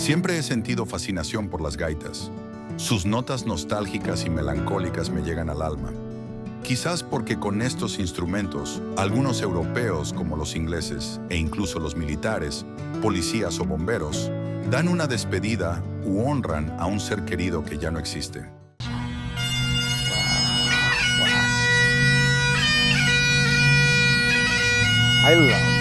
Siempre he sentido fascinación por las gaitas. Sus notas nostálgicas y melancólicas me llegan al alma. Quizás porque con estos instrumentos, algunos europeos como los ingleses e incluso los militares, policías o bomberos, dan una despedida u honran a un ser querido que ya no existe. I love